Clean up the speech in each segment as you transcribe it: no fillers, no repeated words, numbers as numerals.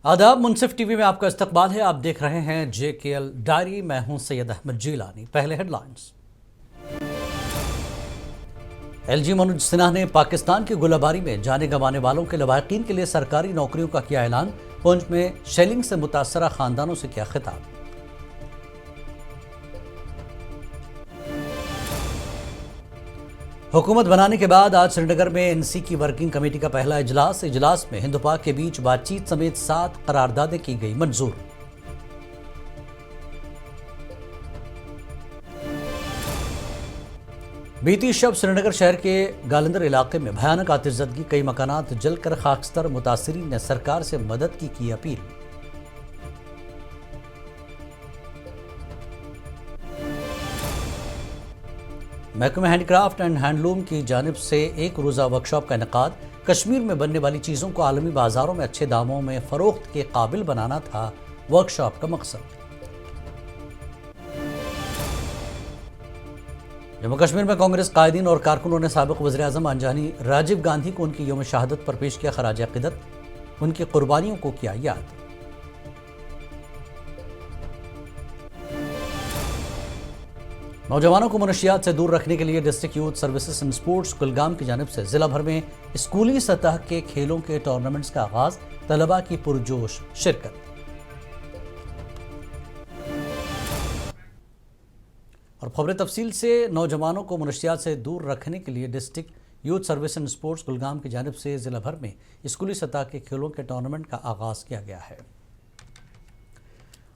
आदाब, मुंसिफ टीवी में आपका इस्तकबाल है। आप देख रहे हैं JKL डायरी। मैं हूं सैयद अहमद जीलानी। पहले हेडलाइंस। LG मनोज सिन्हा ने पाकिस्तान की गोलाबारी में जाने गंवाने वालों के लवाहिकीन के लिए सरकारी नौकरियों का किया ऐलान। पुंछ में शेलिंग से मुतासरा खानदानों से किया खिताब। हुकूमत बनाने के बाद आज श्रीनगर में NC की वर्किंग कमेटी का पहला इजलास में हिंद पाक के बीच बातचीत समेत 7 करारदादें की गई मंजूर। बीती शब श्रीनगर शहर के गालंदर इलाके में भयानक आतिशज़दगी, कई मकानात जलकर खाकस्तर। मुतासिरीन ने सरकार से मदद की अपील। महकमा हैंडीक्राफ्ट एंड हैंडलूम की जानिब से एक रोज़ा वर्कशॉप का इनेकाद। कश्मीर में बनने वाली चीज़ों को आलमी बाजारों में अच्छे दामों में फरोख्त के काबिल बनाना था वर्कशॉप का मकसद। जम्मू कश्मीर में कांग्रेस कायदीन और कारकुनों ने साबिक वज़ीर-ए-आज़म अंजानी राजीव गांधी को उनकी यौम शहादत पर पेश किया खराज अक़ीदत। उनकी कुर्बानियों को किया याद। नौजवानों को मनशियात से दूर रखने के लिए district youth services and sports Kulgam की जानिब से जिला भर में स्कूली सतह के खेलों के टूर्नामेंट्स का आगाज। तलबा की पुरजोश शिरकत। और खबरें तफसील से। नौजवानों को मनशियात से दूर रखने के लिए district youth service and sports Kulgam की जानिब से जिला भर में स्कूली सतह के खेलों के टूर्नामेंट का आगाज किया गया है।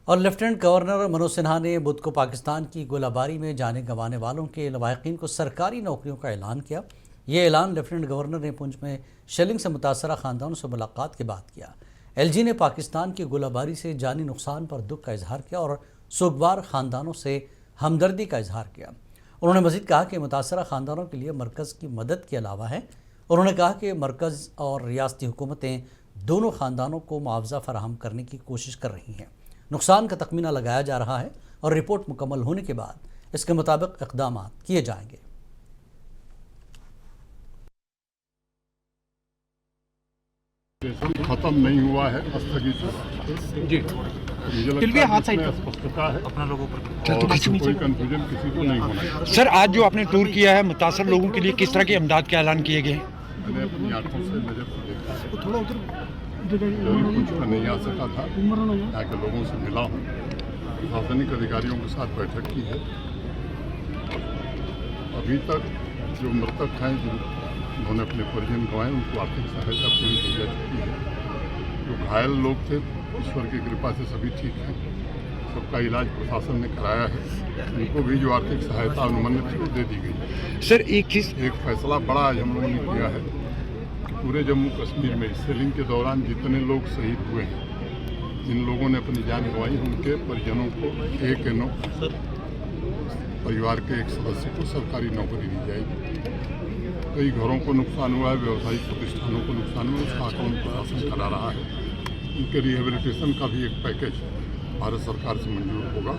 और लेफ्टिनेंट गवर्नर मनोज सिन्हा ने बुध को पाकिस्तान की गोलाबारी में जाने गंवाने वालों के लवाहिकीन को सरकारी नौकरियों का ऐलान किया। ये ऐलान लेफ्टिनेंट गवर्नर ने पुंछ में शेलिंग से मुतासरा खानदानों से मुलाकात के बाद किया। LG ने पाकिस्तान की गोलाबारी से जानी नुकसान पर दुख का इजहार किया और सुगवार खानदानों से हमदर्दी का इजहार किया। उन्होंने मजीद कहा कि मुतासरा खानदानों के लिए मरकज़ की मदद के अलावा है। उन्होंने कहा कि मरकज़ और रियासती हुकूमतें दोनों खानदानों को मुआवजा फराहम करने की कोशिश कर रही हैं। नुकसान का तखमीना लगाया जा रहा है और रिपोर्ट मुकम्मल होने के बाद इसके मुताबिक इक़दाम किए जाएंगे। खत्म नहीं हुआ है, स्थगित जी। स्पष्टता है अपना लोगों पर, कोई कंफ्यूजन किसी को नहीं होना। सर, आज जो आपने टूर किया है मुतासर लोगों के लिए किस तरह की इमदाद के ऐलान किए गए? मैंने अपनी आंखों से नजर से देखा, कुछ नहीं आ सका था। यहाँ के लोगों से मिला हूँ, प्रशासनिक अधिकारियों के साथ बैठक की है। अभी तक जो मृतक हैं, जिन्होंने अपने परिजन गंवाए, उनको आर्थिक सहायता पूरी दी जा चुकी है। जो घायल लोग थे, ईश्वर की कृपा से सभी ठीक हैं। सबका इलाज प्रशासन ने कराया है। उनको भी जो आर्थिक सहायता अनुमानित थी वो दे दी गई। सर, एक फैसला बड़ा आज हम लोगों ने किया है। पूरे जम्मू कश्मीर में सेलिंग के दौरान जितने लोग शहीद हुए हैं, जिन लोगों ने अपनी जान गंवाई, उनके परिजनों को एक परिवार के एक सदस्य को सरकारी नौकरी दी जाएगी। कई घरों को नुकसान हुआ है, व्यावसायिक प्रतिष्ठानों को नुकसान हुआ है, उसका आकलन प्रशासन करा रहा है। उनके रिहेबिलिटेशन का भी एक पैकेज भारत सरकार से मंजूर होगा।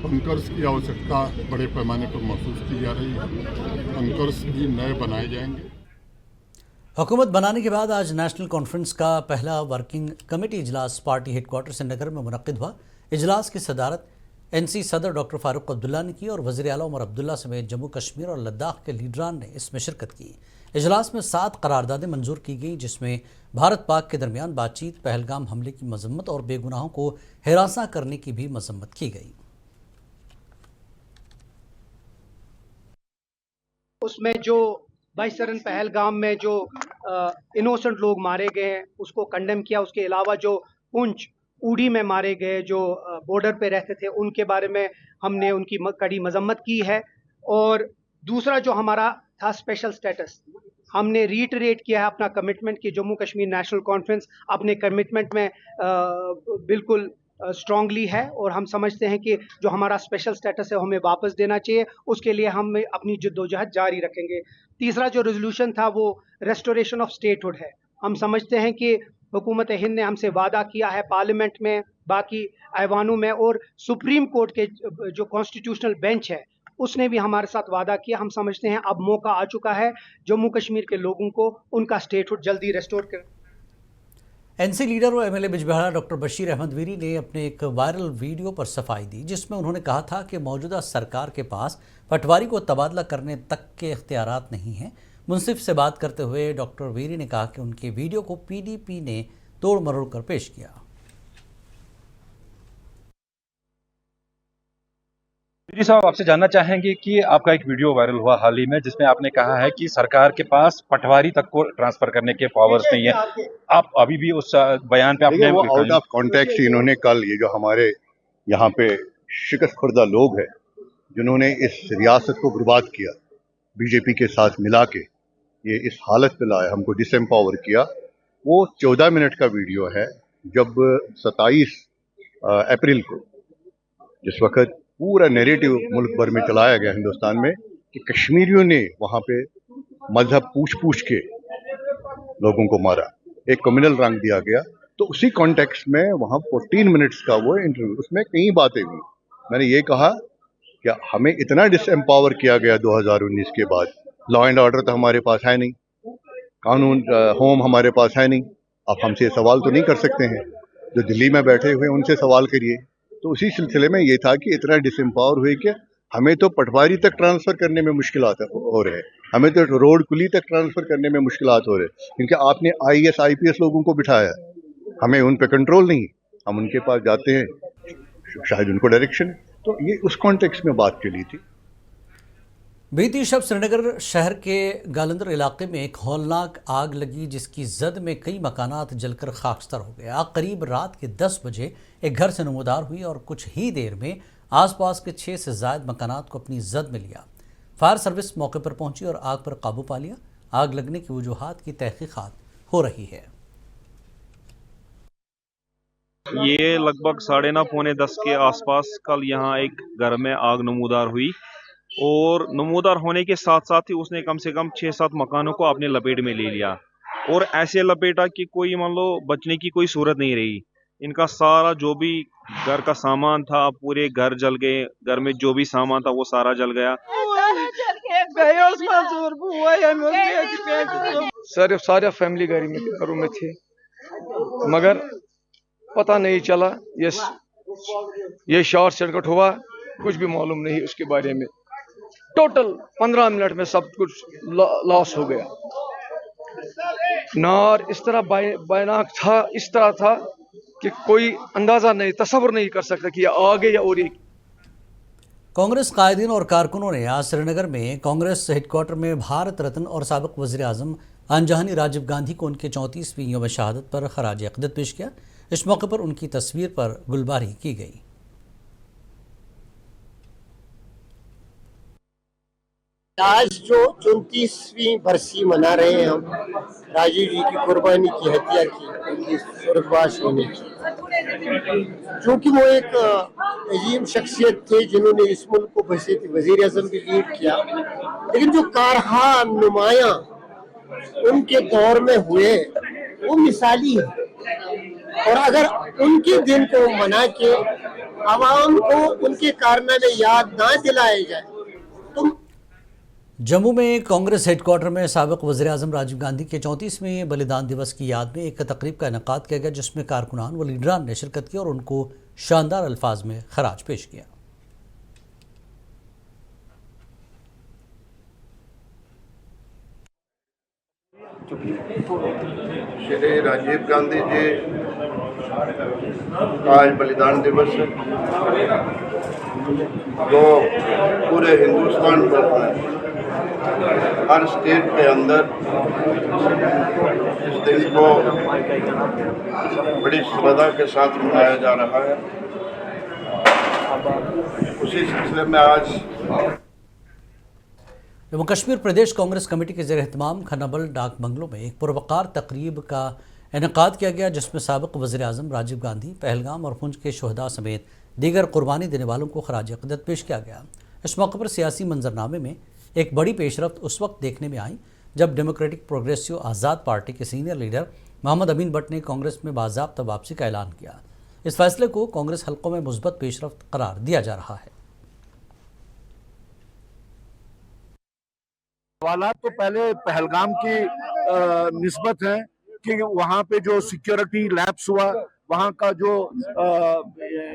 बंकर्स की आवश्यकता बड़े पैमाने पर महसूस की जा रही है। बंकर्स भी नए बनाए जाएंगे। हुकूमत बनाने के बाद आज नेशनल कॉन्फ्रेंस का पहला वर्किंग कमेटी इजलास पार्टी हेडक्वार्टर श्रीनगर में मुनक्किद हुआ। इजलास की सदारत NC सदर डॉक्टर फारूक अब्दुल्ला ने की और वज़ीर आला उमर अब्दुल्ला समेत जम्मू कश्मीर और लद्दाख के लीडरान ने इसमें शिरकत की। इजलास में 7 करारदादें मंजूर की गईं, जिसमें भारत पाक के दरमियान बातचीत, पहलगाम हमले की मजम्मत और बेगुनाहों को हिरासा करने की भी मजम्मत की गई। उसमें जो बाइसरन पहलगाम में जो इनोसेंट लोग मारे गए हैं उसको कंडेम किया। उसके अलावा जो पुंछ उड़ी में मारे गए जो बॉर्डर पे रहते थे, उनके बारे में हमने उनकी कड़ी मजम्मत की है। और दूसरा जो हमारा था स्पेशल स्टेटस, हमने रीटरेट किया है अपना कमिटमेंट कि जम्मू कश्मीर नेशनल कॉन्फ्रेंस अपने कमिटमेंट में बिल्कुल स्ट्रांगली है और हम समझते हैं कि जो हमारा स्पेशल स्टेटस है वो हमें वापस देना चाहिए। उसके लिए हम अपनी जद्दोजहद जारी रखेंगे। तीसरा जो रेजोल्यूशन था वो रेस्टोरेशन ऑफ स्टेटहुड है। हम समझते हैं कि हुकूमत हिंद ने हमसे वादा किया है पार्लियामेंट में, बाकी ऐवानों में और सुप्रीम कोर्ट के जो कॉन्स्टिट्यूशनल बेंच है उसने भी हमारे साथ वादा किया। हम समझते हैं अब मौका आ चुका है जम्मू कश्मीर के लोगों को उनका स्टेटहुड जल्दी रेस्टोर कर। एनसी लीडर और एमएलए बिजबेहाड़ा डॉक्टर बशीर अहमद वीरी ने अपने एक वायरल वीडियो पर सफाई दी, जिसमें उन्होंने कहा था कि मौजूदा सरकार के पास पटवारी को तबादला करने तक के इख्तियारात नहीं हैं। मुंसिफ से बात करते हुए डॉक्टर वीरी ने कहा कि उनके वीडियो को पीडीपी ने तोड़ मरोड़ कर पेश किया। वीरी साहब, आपसे जानना चाहेंगे कि आपका एक वीडियो वायरल हुआ हाल ही में जिसमें आपने कहा है कि सरकार के पास पटवारी तक को ट्रांसफर करने के पावर्स नहीं है। आप अभी भी उस बयान पे देखिए, अपने वो आउट ऑफ कॉन्टेक्स्ट इन्होंने कल ये जो हमारे यहाँ पे शिकस्त खुर्दा लोग हैं जिन्होंने इस रियासत को बर्बाद किया, बीजेपी के साथ मिला के ये इस हालत पे लाया, हमको डिसएम्पावर किया, वो 14 मिनट का वीडियो है। जब 27 अप्रैल को जिस वक्त पूरा नैरेटिव मुल्क भर में चलाया गया हिंदुस्तान में कि कश्मीरियों ने वहाँ पे मजहब पूछ पूछ के लोगों को मारा, एक कम्युनल रंग दिया गया, तो उसी कॉन्टेक्स्ट में वहाँ 14 मिनट्स का वो इंटरव्यू, उसमें कई बातें हुई। मैंने ये कहा कि हमें इतना डिसएम्पावर किया गया 2019 के बाद, लॉ एंड ऑर्डर तो हमारे पास है नहीं, कानून होम हमारे पास है नहीं, आप हमसे सवाल तो नहीं कर सकते हैं, जो दिल्ली में बैठे हुए उनसे सवाल करिए। तो उसी सिलसिले में ये था कि इतना डिसएम्पावर हुए कि हमें तो पटवारी तक ट्रांसफ़र करने में मुश्किलात हो रहे हैं, हमें तो रोड कुली तक ट्रांसफ़र करने में मुश्किलात हो रहे हैं, क्योंकि आपने IAS IPS लोगों को बिठाया, हमें उन पे कंट्रोल नहीं, हम उनके पास जाते हैं, शायद उनको डायरेक्शन है। तो ये उस कॉन्टेक्स्ट में बात चली थी। बीती शब श्रीनगर शहर के गालंदर इलाके में एक हौलनाक आग लगी, जिसकी जद में कई मकानात जलकर खाकस्तर हो गए। आग करीब रात के 10 बजे एक घर से नमूदार हुई और कुछ ही देर में आसपास के 6 से ज़ायद मकानात को अपनी जद में लिया। फायर सर्विस मौके पर पहुंची और आग पर काबू पा लिया। आग लगने की वजूहात की तहकीकात हो रही है। ये लगभग 9:30 पौने 10 के आसपास कल यहाँ एक घर में आग नमूदार हुई और नमूदार होने के साथ साथ ही उसने कम से कम 6-7 मकानों को अपने लपेट में ले लिया और ऐसे लपेटा कि कोई मान लो बचने की कोई सूरत नहीं रही। इनका सारा जो भी घर का सामान था, पूरे घर जल गए, घर में जो भी सामान था वो सारा जल गया। सारे फैमिली घरों में थे, मगर पता नहीं चला ये शॉर्ट सर्किट हुआ, कुछ भी मालूम नहीं उसके बारे में। टोटल 15 मिनट में सब कुछ लॉस हो गया। नार इस तरह भयानक था, इस तरह था कि कोई अंदाजा नहीं, तसव्वुर नहीं कर सकता कि आगे या और कांग्रेस कायदीन और कारकुनों ने आज श्रीनगर में कांग्रेस हेडक्वार्टर में भारत रत्न और साबिक वज़ीर आज़म आनजहानी राजीव गांधी को उनके 34वीं यौम शहादत पर खराज अक़ीदत पेश किया। इस मौके पर उनकी तस्वीर पर गुलबारी की गई। आज जो 34वीं बरसी मना रहे हैं हम राजीव जी की कुर्बानी की, हत्या की, उनकी स्वर्गवास होने की, क्योंकि वो एक अजीम शख्सियत थे जिन्होंने इस मुल्क को वज़ीर आज़म भी लीड किया, लेकिन जो कारहा नुमाया उनके दौर में हुए वो मिसाली है। और अगर उनके दिन को मना के आवाम को उनके कारनामे याद ना दिलाए जाए तो। जम्मू में कांग्रेस हेडक्वार्टर में साबिक वज़ीर आज़म राजीव गांधी के 34वें बलिदान दिवस की याद में एक तकरीब का इनेकाद किया गया, जिसमें कारकुनान व लीडरान ने शिरकत की और उनको शानदार अल्फाज में खराज पेश किया। श्री राजीव गांधी जी आज बलिदान दिवस है, तो पूरे हिंदुस्तान पर हर स्टेट के अंदर इस दिन को बड़ी श्रद्धा के साथ मनाया जा रहा है। उसी सिलसिले में आज जम्मू कश्मीर प्रदेश कांग्रेस कमेटी के ज़ेर-ए-एहतमाम खन्नाबल डाक बंगलों में एक पुरवकार तकरीब का इनेकाद किया गया, जिसमें साबिक वज़ीर आज़म राजीव गांधी, पहलगाम और पुंछ के शहदा समेत दीगर कुर्बानी देने वालों को खराज अक़ीदत पेश किया गया। इस मौके पर सियासी मंजरनामे में एक बड़ी पेशरफ्त उस वक्त देखने में आई जब डेमोक्रेटिक प्रोग्रेसिव आज़ाद पार्टी के सीनियर लीडर मोहम्मद अमीन भट्ट ने कांग्रेस में बाज़ाब्ता वापसी का ऐलान किया। इस फैसले को कांग्रेस हलकों में मुस्बत पेशरफ्त करार दिया जा रहा है। सवालात तो पहले पहलगाम की निस्बत है कि वहाँ पे जो सिक्योरिटी लैप्स हुआ, वहाँ का जो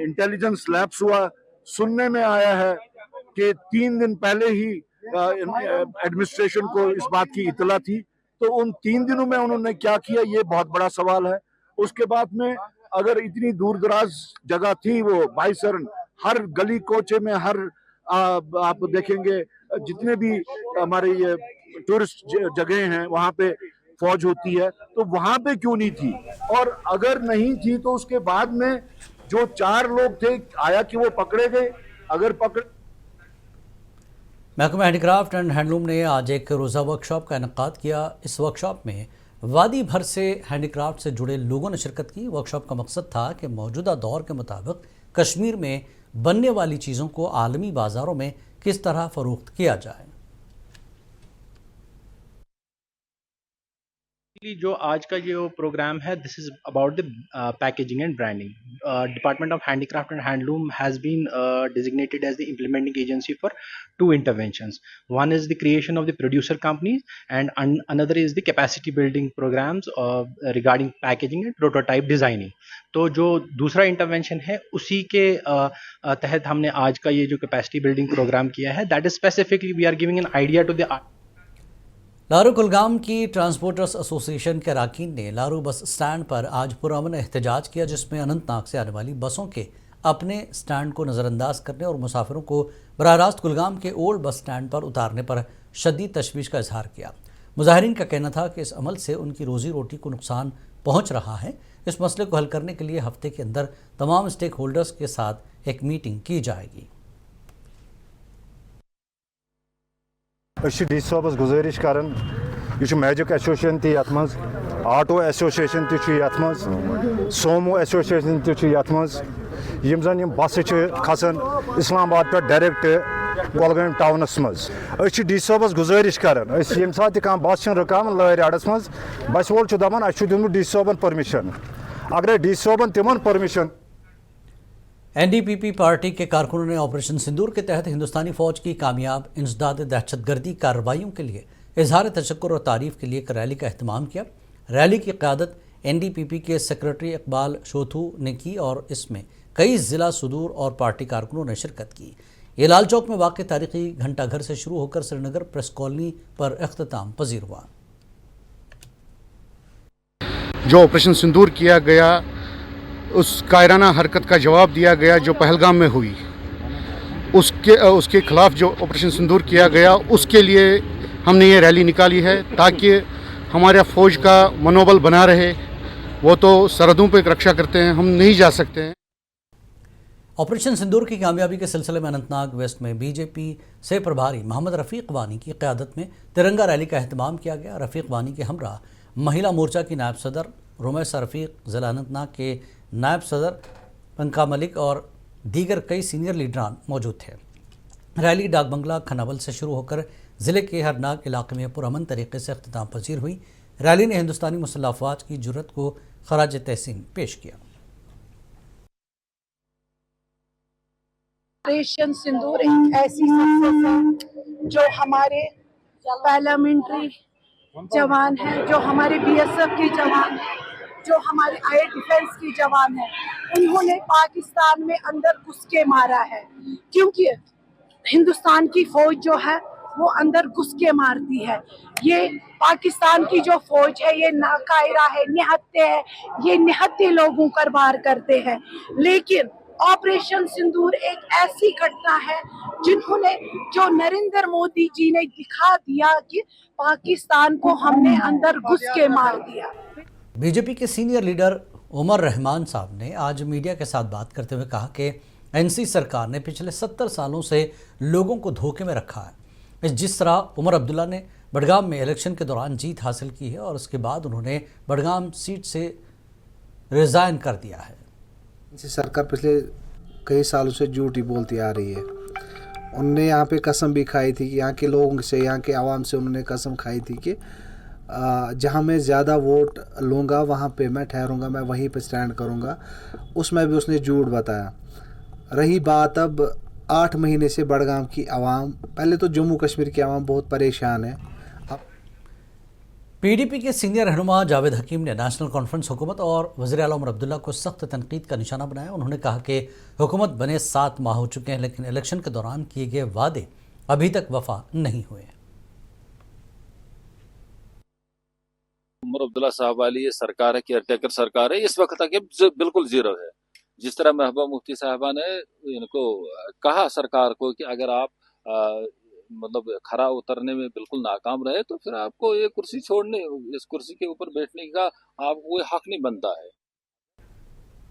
इंटेलिजेंस लैप्स हुआ, सुनने में आया है कि 3 दिन पहले ही एडमिनिस्ट्रेशन को इस बात की इतला थी। तो उन 3 दिनों में उन्होंने क्या किया, ये बहुत बड़ा सवाल है। उसके बाद में अगर इतनी दूर दराज जगह थी वो बाईसरन, हर गली कोचे में, हर आप देखेंगे जितने भी हमारे ये टूरिस्ट जगह हैं वहाँ पे फौज होती है, तो वहाँ पे क्यों नहीं थी? और अगर नहीं थी तो उसके बाद में जो 4 लोग थे, आया कि वो पकड़े गए? अगर पकड़े। महकमा हैंडीक्राफ्ट एंड हैंडलूम ने आज एक रोज़ा वर्कशॉप का इनेकाद किया। इस वर्कशॉप में वादी भर से हैंडीक्राफ्ट से जुड़े लोगों ने शिरकत की। वर्कशॉप का मकसद था कि मौजूदा दौर के मुताबिक कश्मीर में बनने वाली चीज़ों को आलमी बाज़ारों में किस तरह फ़रोख्त किया जाए। जो आज का जो प्रोग्राम है, this is about the packaging and branding. Department of handicraft and handloom has been designated as the implementing agency for 2 interventions. One is the creation of the producer companies and another is the capacity building programs regarding packaging and prototype designing. तो जो दूसरा intervention है उसी के तहत हमने आज का ये जो कैपेसिटी बिल्डिंग प्रोग्राम किया है, that is specifically we are giving an idea to the Laroo Kulgam की ट्रांसपोर्टर्स एसोसिएशन के अरकान ने लारू बस स्टैंड पर आज पुरअमन एहतजाज किया, जिसमें अनंतनाग से आने वाली बसों के अपने स्टैंड को नज़रअंदाज करने और मुसाफिरों को बराह रास्त कुलगाम के ओल्ड बस स्टैंड पर उतारने पर शदीद तशवीश का इजहार किया। मुजाहिरीन का कहना था कि इस अमल से उनकी रोज़ी रोटी को नुकसान पहुँच रहा है। इस मसले को हल करने के लिए हफ्ते के अंदर तमाम स्टेक होल्डर्स के साथ एक मीटिंग की जाएगी। डी साहबस गुजारिश करन, यह मैजिक एसोसिएशन ती यथ मज, आटो एसोसिएशन ती यथ मज, सोमो एसोसिएशन ती यथ मज, यम जन यम बस खसन इस्लामाबाद पे डायरेक्ट कोलगाम टाउनस मज। डी साहबस गुजारिश करन, यम सात कह बस रुकान लहर अड़स मज, बस वोल दपान दिमुत डी साहबन परमिशन, अगर डी साहबन तिमन परमिशन। एनडीपीपी पार्टी के कारकुनों ने ऑपरेशन सिंदूर के तहत हिंदुस्तानी फौज की कामयाब इंसदाद दहशतगर्दी कार्रवाइयों के लिए इजहार तशक्कुर और तारीफ़ के लिए एक रैली का अहतमाम किया। रैली की क़यादत एनडीपीपी के सेक्रेटरी इकबाल शोथू ने की और इसमें कई ज़िला सदूर और पार्टी कारकुनों ने शिरकत की। ये लाल चौक में वाक़ तारीख़ी घंटा घर से शुरू होकर श्रीनगर प्रेस कॉलोनी पर अख्ताम पजीर हुआ। जो ऑपरेशन सिंदूर किया गया, उस कायराना हरकत का जवाब दिया गया जो पहलगाम में हुई, उसके खिलाफ जो ऑपरेशन सिंदूर किया गया, उसके लिए हमने ये रैली निकाली है ताकि हमारा फ़ौज का मनोबल बना रहे। वो तो सरहदों पर रक्षा करते हैं, हम नहीं जा सकते हैं। ऑपरेशन सिंदूर की कामयाबी के सिलसिले में अनंतनाग वेस्ट में बीजेपी से प्रभारी मोहम्मद रफ़ीक वानी की क़यादत में तिरंगा रैली का अहतमाम किया गया। रफ़ीक वानी के हमरा महिला मोर्चा की नायब सदर रुमैसा रफ़ीक, ज़िला अनंतनाग के नायब सदर पंका मलिक और दीगर कई सीनियर लीडरान मौजूद थे। रैली डाक बंगला खनावल से शुरू होकर ज़िले के हरनाग इलाके में पुरअमन तरीके से अख्ताम पजीर हुई। रैली ने हिंदुस्तानी मुसल्लह अफ़वाज की जुर्रत को खराज तहसीन पेश किया। ऑपरेशन सिंदूर एक ऐसी सक्सेस है जो हमारे पार्लियामेंट्री जवान हैं, जो हमारे बीएसएफ के जवान हैं, जो हमारे एयर डिफेंस के जवान हैं, उन्होंने पाकिस्तान में अंदर घुस के मारा है। क्योंकि हिंदुस्तान की फौज जो है वो अंदर घुस के मारती है। ये पाकिस्तान की जो फौज है ये नाकायरा है, निहत्ते है, ये निहत्ते लोगों पर वार करते हैं। लेकिन ऑपरेशन सिंदूर एक ऐसी घटना है जिन्होंने, जो नरेंद्र मोदी जी ने दिखा दिया कि पाकिस्तान को हमने अंदर घुस के मार दिया। बीजेपी के सीनियर लीडर उमर रहमान साहब ने आज मीडिया के साथ बात करते हुए कहा कि एनसी सरकार ने पिछले 70 सालों से लोगों को धोखे में रखा है। जिस तरह उमर अब्दुल्ला ने बडगाम में इलेक्शन के दौरान जीत हासिल की है और उसके बाद उन्होंने बडगाम सीट से रिज़ाइन कर दिया है। एनसी सरकार पिछले कई सालों से झूठ ही बोलती आ रही है। उनने यहाँ पे कसम भी खाई थी कि यहाँ के लोगों से, यहाँ के आवाम से उन्होंने कसम खाई थी कि जहाँ मैं ज़्यादा वोट लूँगा वहाँ पे मैं ठहरूँगा, मैं वहीं पे स्टैंड करूँगा। उसमें भी उसने झूठ बताया। रही बात अब 8 महीने से बडगाम की आवाम, पहले तो जम्मू कश्मीर की आवाम बहुत परेशान है। PDP के सीनियर रहनुमा जावेद हकीम ने नेशनल कॉन्फ्रेंस हुकूमत और वज़ीर आला उमर अब्दुल्ला को सख्त तनकीद का निशाना बनाया। उन्होंने कहा कि हुकूमत बने 7 माह हो चुके हैं, लेकिन इलेक्शन के दौरान किए गए वादे अभी तक वफा नहीं हुए। उमर अब्दुल्ला साहब वाली ये सरकार है, केयरटेकर सरकार है, इस वक्त तक बिल्कुल जीरो है। जिस तरह महबूबा मुफ्ती साहबा ने इनको कहा सरकार को कि अगर आप मतलब खरा उतरने में बिल्कुल नाकाम रहे तो फिर आपको ये कुर्सी छोड़ने, इस कुर्सी के ऊपर बैठने का आपको कोई हक नहीं बनता है।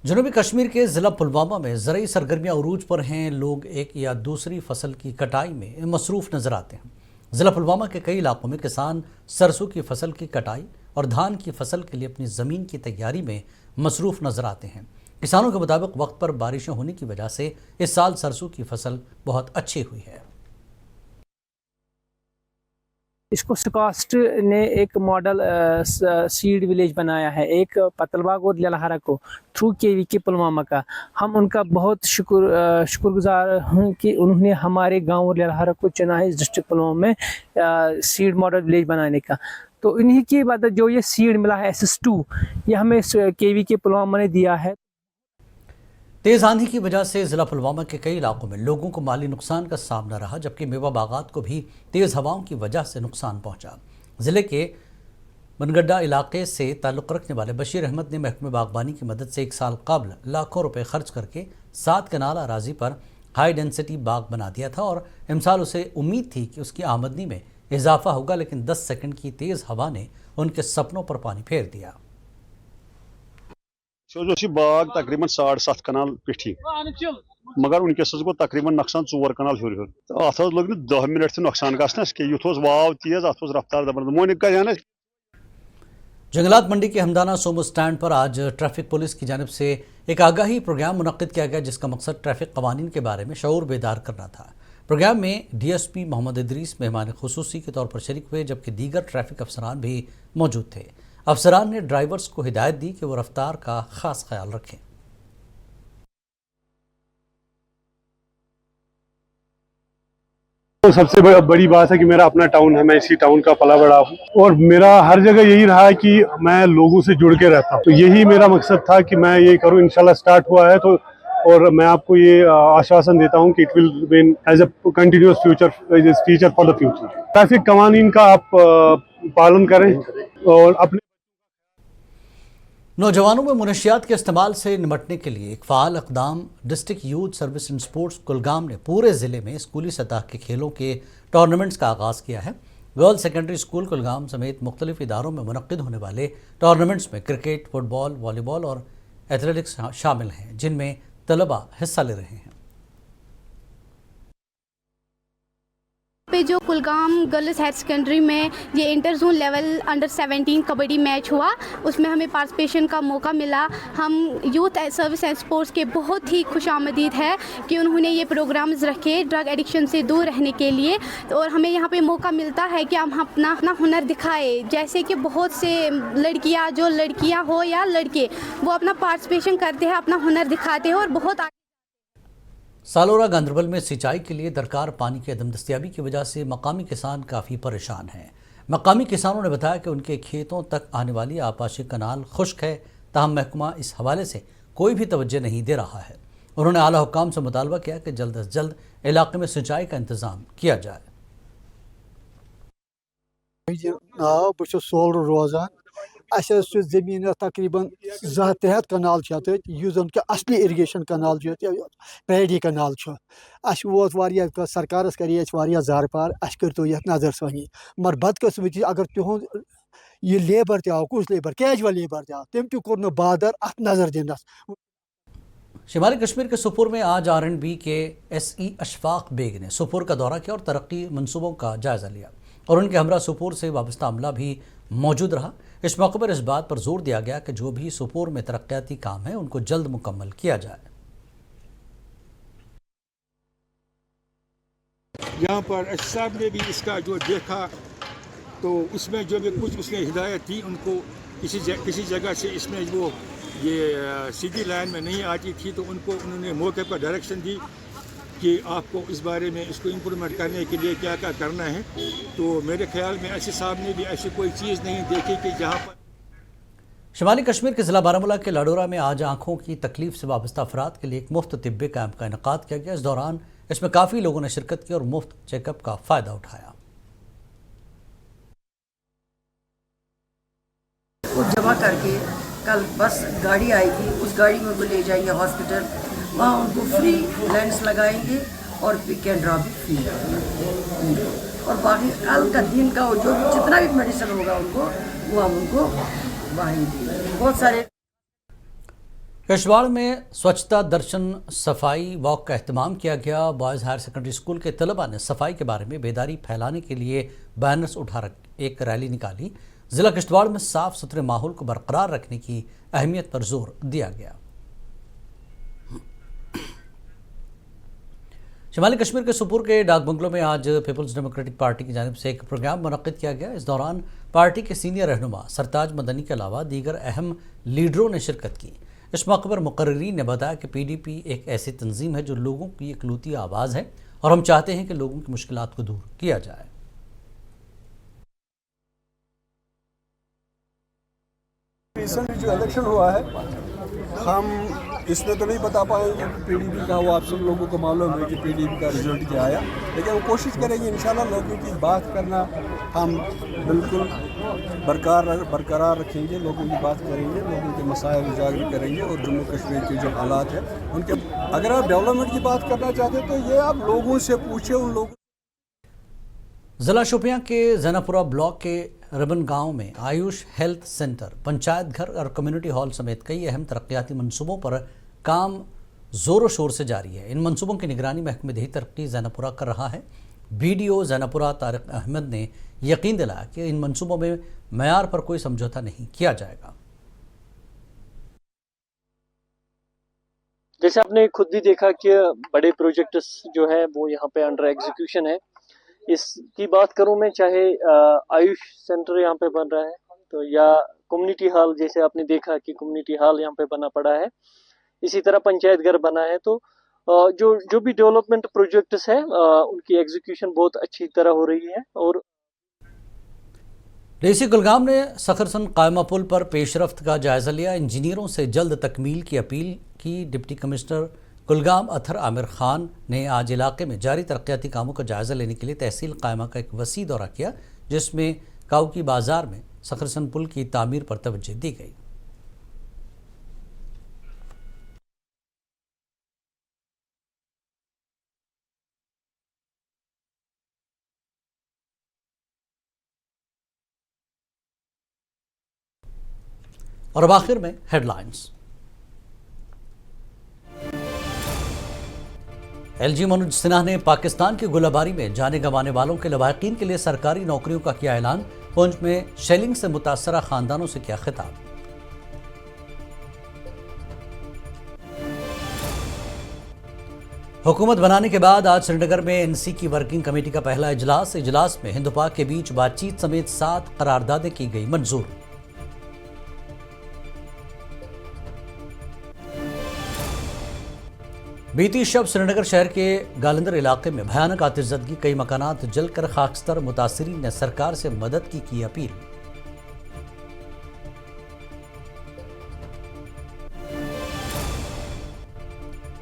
जनूबी कश्मीर के ज़िला पुलवामा में ज़रूरी सरगर्मियाँ उरूज पर हैं। लोग एक या दूसरी फसल की कटाई में मसरूफ़ नज़र आते हैं। ज़िला पुलवामा के कई इलाकों में किसान सरसों की फसल की कटाई और धान की फसल के लिए अपनी ज़मीन की तैयारी में मसरूफ़ नज़र आते हैं। किसानों के मुताबिक वक्त पर बारिशें होने की वजह से इस साल सरसों की फसल बहुत अच्छी हुई है। इसको स्कॉस्ट ने एक मॉडल सीड विलेज बनाया है, एक पतलबाग और ललहारा को थ्रू केवी के पुलवामा का। हम उनका बहुत शुक्रगुजार हूँ कि उन्होंने हमारे गांव और ललहारा को चुना है इस डिस्ट्रिक्ट पुलवामा में सीड मॉडल विलेज बनाने का। तो इन्हीं की बात जो ये सीड मिला है SS2, ये हमें केवी के पुलवामा ने दिया है। तेज़ आंधी की वजह से ज़िला पुलवामा के कई इलाकों में लोगों को माली नुकसान का सामना रहा, जबकि मेवा बागात को भी तेज़ हवाओं की वजह से नुकसान पहुंचा। ज़िले के बनगड्डा इलाके से ताल्लुक़ रखने वाले बशीर अहमद ने महकमे बागबानी की मदद से 1 साल कबल लाखों रुपए खर्च करके 7 कनाल अराजी पर हाई डेंसिटी बाग बना दिया था और इमसाल उसे उम्मीद थी कि उसकी आमदनी में इजाफा होगा, लेकिन 10 सेकंड की तेज़ हवा ने उनके सपनों पर पानी फेर दिया। बाग तकरीबन 7.5 कनाल पिठी, मगर उनकस गो तकरीबन नुकसान 4 कनाल हुर अत लग 10 मिनट से नुकसान गस युत वाव तेज अत रफ्तार जबरदस्त मोन कर। जंगलात मंडी के हमदाना सोमो स्टैंड पर आज ट्रैफिक पुलिस की जानिब से एक आगाही प्रोग्राम मुनक्किद किया गया, जिसका मकसद ट्रैफिक कवानीन के बारे में शऊर बेदार करना था। प्रोग्राम में DSP मोहम्मद इदरीस मेहमान खुसूसी के तौर पर शरीक हुए, जबकि दीगर ट्रैफिक अफसरान भी मौजूद थे। अफसरान ने ड्राइवर्स को हिदायत दी कि वो रफ्तार का खास ख्याल रखें। तो सबसे बड़ी बात है कि मेरा अपना टाउन है, मैं इसी टाउन का पला बड़ा हूँ और मेरा हर जगह यही रहा है कि मैं लोगों से जुड़ के रहता हूँ। तो यही मेरा मकसद था कि मैं ये करूँ। इंशाल्लाह स्टार्ट हुआ है तो, और मैं आपको ये आश्वासन देता हूँ कि it will been as a continuous feature for the future. Traffic कवानीन का आप पालन करें और अपने नौजवानों में मुनशियात के इस्तेमाल से निमटने के लिए एक फ़ाल इक़दाम district youth service and sports Kulgam ने पूरे ज़िले में स्कूली सतह के खेलों के टूर्नामेंट्स का आगाज़ किया है। गर्ल्स सेकेंडरी स्कूल कुलगाम समेत मुख्तलिफ इदारों में मुनक्किद होने वाले टूर्नामेंट्स में क्रिकेट, फुटबॉल, वॉलीबॉल और एथलेटिक्स शामिल हैं, जिनमें तलबा हिस्सा ले रहे हैं। पे जो कुलगाम गर्ल्स हायर सेकेंडरी में ये inter zone level under 17 kabaddi match हुआ, उसमें हमें पार्टिसिपेशन का मौका मिला। हम यूथ सर्विस एंड स्पोर्ट्स के बहुत ही खुशामदीद है कि उन्होंने ये प्रोग्राम्स रखे ड्रग एडिक्शन से दूर रहने के लिए, और हमें यहाँ पे मौका मिलता है कि हम अपना हुनर दिखाए। जैसे कि बहुत से लड़कियाँ हो या लड़के, वो अपना पार्टिसिपेशन करते हैं, अपना हुनर दिखाते हैं और बहुत। सालोरा गांधरबल में सिंचाई के लिए दरकार पानी की अदम दस्तियाबी की वजह से मकामी किसान काफ़ी परेशान हैं। मकामी किसानों ने बताया कि उनके खेतों तक आने वाली आपाशी कनाल खुश्क है, ताहम महकमा इस हवाले से कोई भी तवज्जो नहीं दे रहा है। उन्होंने आला हुक्काम से मुतालबा किया कि जल्द अज जल्द इलाके में सिंचाई का इंतज़ाम किया जाए। सोलर रोजान जमीन तकरीबन 200 कनाल जन कि असली इरीगेशन कनाल पैडी कनाल वोत सरकार कर जार पार करो ये नजर सही, मगर बदकस्मती अगर तिहुंद ये लेबर तव कुछ लेबर कैजुअल लेबर तव तम तोर बादर अत नजर दिनस। शिमाली कश्मीर के सुपुर में आज R&B के SE अशफाक बेग ने सुपुर का दौरा किया और तरक्की मनसूबों का जायजा लिया, और उनके हमरा सुपुर से वाबस्ता अमला भी मौजूद रहा। इस मौके पर इस बात पर जोर दिया गया कि जो भी सुपुर में तरक्याती काम है उनको जल्द मुकम्मल किया जाए। यहाँ पर साहब ने भी इसका जो देखा तो उसमें जो भी कुछ उसने हिदायत दी उनको, किसी जगह से इसमें वो ये सीधी लाइन में नहीं आती थी तो उनको उन्होंने मौके पर डायरेक्शन दी कि आपको इस बारे में इसको इम्प्रूवमेंट करने के लिए क्या क्या करना है। तो मेरे ख्याल में ऐसे साहब ने भी ऐसी कोई चीज़ नहीं देखी कि जहाँ पर। शुमाली कश्मीर के ज़िला बारामूला के लाडोरा में आज आंखों की तकलीफ से वाबस्ता अफराद के लिए एक मुफ्त तिब्बी कैंप का इनेकाद किया गया। इस दौरान इसमें काफ़ी लोगों ने शिरकत की और मुफ्त चेकअप का फ़ायदा उठाया। जमा करके कल बस गाड़ी आएगी, उस गाड़ी में उनको ले जाएंगे हॉस्पिटल, वहाँ उनको फ्री लेंस लगाएंगे और पिक एंड ड्रॉप भी फ्री, और बाकी कल का दिन का जो जितना भी मेडिसिन होगा उनको वो हम उनको वहाँ देंगे। बहुत सारे किश्तवाड़ में स्वच्छता दर्शन सफाई वॉक का एहतमाम किया गया। बॉयज़ हायर सेकेंडरी स्कूल के तलबा ने सफाई के बारे में बेदारी फैलाने के लिए बैनर्स उठा एक रैली निकाली। ज़िला किश्तवाड़ में साफ सुथरे माहौल को बरकरार रखने की अहमियत पर जोर दिया गया। शुमाली कश्मीर के सुपुर के डाक बंगलों में आज पीपल्स डेमोक्रेटिक पार्टी की जानिब से एक प्रोग्राम मुनक्किद किया गया। इस दौरान पार्टी के सीनियर रहनुमा सरताज मदनी के अलावा दीगर अहम लीडरों ने शिरकत की। इस मौके पर मुकर्रीरीन ने बताया कि PDP एक ऐसी तंजीम है जो लोगों की इकलौती आवाज़ है और हम चाहते हैं कि लोगों की मुश्किलात को दूर किया जाए। रिसेंट जो इलेक्शन हुआ है, हम इसमें तो नहीं बता पाएंगे PDP का, वो आप सब लोगों को मालूम है कि PDP का रिजल्ट क्या आया, लेकिन हम कोशिश करेंगे इंशाल्लाह लोगों की बात करना हम बिल्कुल बरकरार रखेंगे, लोगों की बात करेंगे, लोगों के मसाइल उजागर करेंगे और जम्मू कश्मीर के जो हालात है उनके, अगर आप डेवलपमेंट की बात करना चाहते हैं तो ये आप लोगों से पूछे। उन लोगों ज़िला शोपियां के जैनापुरा ब्लॉक के रबन गांव में आयुष हेल्थ सेंटर, पंचायत घर और कम्युनिटी हॉल समेत कई अहम तरक्याती मंसूबों पर काम ज़ोरों शोर से जारी है। इन मंसूबों की निगरानी महकमे देही तरक्की जैनापुरा कर रहा है। BDO जैनापुरा तारिक अहमद ने यकीन दिलाया कि इन मंसूबों में मयार पर कोई समझौता नहीं किया जाएगा। जैसे आपने खुद भी देखा कि बड़े प्रोजेक्ट्स जो है वो यहाँ पे अंडर एग्जीक्यूशन है। इसकी बात करूं मैं, चाहे आयुष सेंटर यहाँ पे बन रहा है तो या कम्युनिटी हॉल, जैसे आपने देखा कि कम्युनिटी हॉल यहाँ पे बना पड़ा है, इसी तरह पंचायत घर बना है। तो जो भी डेवलपमेंट प्रोजेक्ट्स है उनकी एग्जीक्यूशन बहुत अच्छी तरह हो रही है। और DC कुलगाम ने सखरसन कायमा पुल पर पेशरफ्त का जायजा लिया। इंजीनियरों से जल्द तकमील की अपील की। डिप्टी कमिश्नर कुलगाम अथर आमिर खान ने आज इलाके में जारी तरक्याती कामों का जायजा लेने के लिए तहसील कायमा का एक वसी दौरा किया, जिसमें काउकी बाजार में सखरसन पुल की तामीर पर तवज्जो दी गई। और अब आखिर में हेडलाइंस। LG मनोज सिन्हा ने पाकिस्तान की गोलाबारी में जाने गंवाने वालों के लवाहिकीन के लिए सरकारी नौकरियों का किया ऐलान। पुंछ में शेलिंग से मुतासरा खानदानों से किया खिताब। हुकूमत बनाने के बाद आज श्रीनगर में NC की वर्किंग कमेटी का पहला इजलास में हिंद पाक के बीच बातचीत समेत 7 करारदादें की गई मंजूर। बीती शब श्रीनगर शहर के गालंदर इलाके में भयानक आतिशज़दगी, कई मकानात जलकर खाकस्तर। मुतासिरीन ने सरकार से मदद की अपील।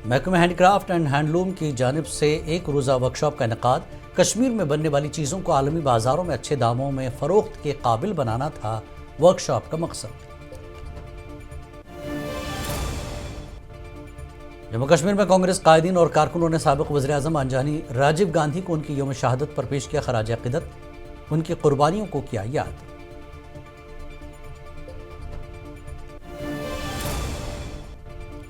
महकमा हैंडीक्राफ्ट एंड हैंडलूम की जानिब से एक रोज़ा वर्कशॉप का इनेकाद। कश्मीर में बनने वाली चीज़ों को आलमी बाजारों में अच्छे दामों में फ़रोख्त के काबिल बनाना था वर्कशॉप का मकसद। जम्मू कश्मीर में कांग्रेस कायदीन और कारकुनों ने साबिक़ वज़ीर-ए-आज़म अंजानी राजीव गांधी को उनकी यौम शहादत पर पेश किया खराज अक़ीदत, उनकी कुर्बानियों को किया याद।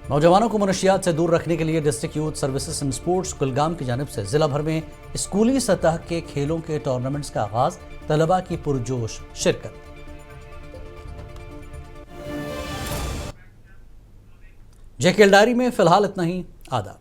नौजवानों को मनशियात से दूर रखने के लिए district youth services and sports Kulgam की जानिब से जिला भर में स्कूली सतह के खेलों के टूर्नामेंट्स का आगाज, तलबा की पुरजोश शिरकत। जेकेएल डायरी में फिलहाल इतना ही। आदाब।